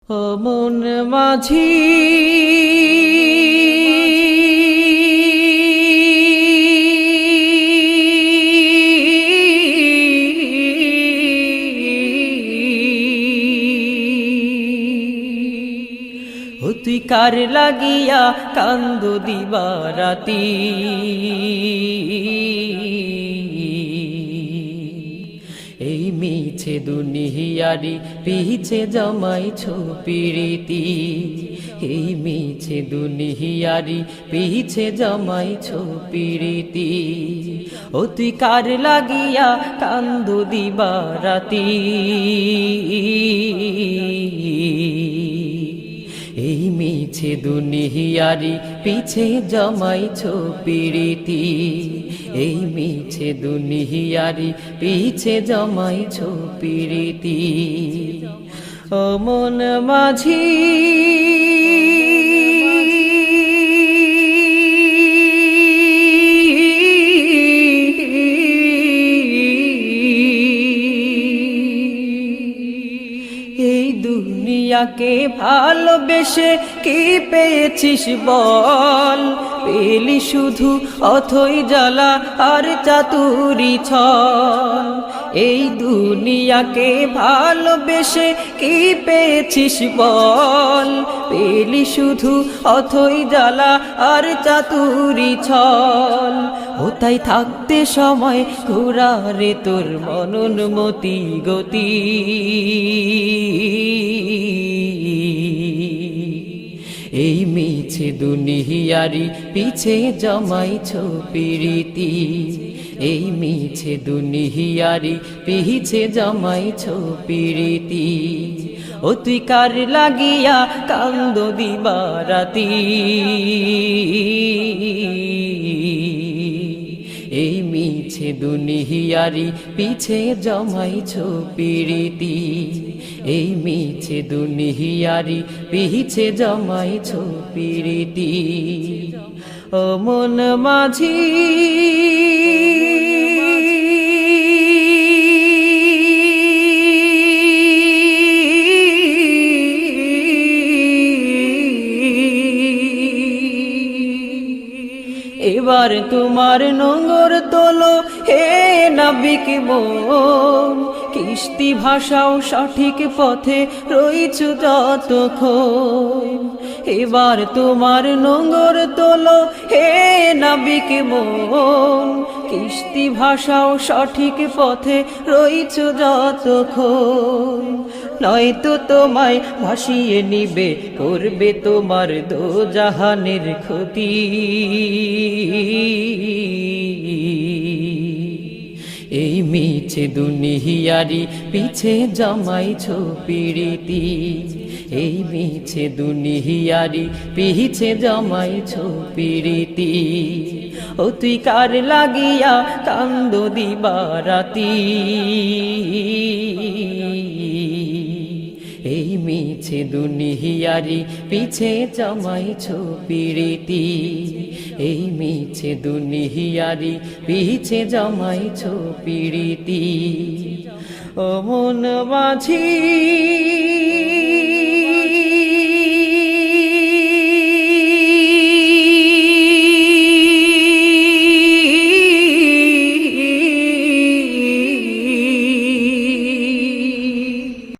ও মন মাঝি ও তুই কার লাগিয়া কান্দো দিবারাতি এই মিছে দুনিয়ারি পিছে জমাইছো প্রীতি এই মিছে দুনিয়ারি পিছে জমাইছো প্রীতি ও তুই কার লাগিয়া কান্দো দিবারাতি এই মিছে দুনিয়ারি পিছে জমাইছো প্রীতি এই মিছে দুনিয়ারি পিছে জমাইছো প্রীতি ও মন মাঝি এই দুনিয়াকে ভালোবেসে কি পেয়েছিস বল পেলি শুধু অথই জ্বালা আর চাতুরি ছল এই দুনিয়াকে ভালোবেসে কি পেয়েছিস বল পেলি শুধু অথই জ্বালা আর চাতুরি ছল ও তাই থাকতে সময় ঘুরারে তোর মননমতি গতি এই মিছে দুনিয়ারি পিছে জমাইছো প্রীতি এই মিছে দুনিয়ারি পিছে জমাইছো প্রীতি ও তুই কার লাগিয়া কান্দো দিবারাতি এই মিছে দুনিয়ারি পিছে জমাইছো প্রীতি এই মিছে দুনিয়ারি পিছে জমাইছো প্রীতি ও মন মাঝি এবার তোমার নোঙর তোলো হে নাবিক মন কিস্তি ভাষাও সঠিক পথে রইছো যতক্ষণ এবার তোমার নোঙর তোলো হে নাবিক মন কিস্তি ভাষাও সঠিক পথে রইছো যতক্ষণ নয়তো তোমায় ভাসিয়ে নিবে করবে তোমার দোজাহানের ক্ষতি এই মিছে দুনিয়ারি পিছে জমাইছো প্রীতি এই মিছে দুনিয়ারি পিছে জমাইছো প্রীতি ও তুই কার লাগিয়া কান্দো দিবারাতি এই মিছে দুনিয়ারি পিছে জমাইছো প্রীতি এই মিছে দুনিয়ারি পিছে জমাইছো প্রীতি ও মন মাঝি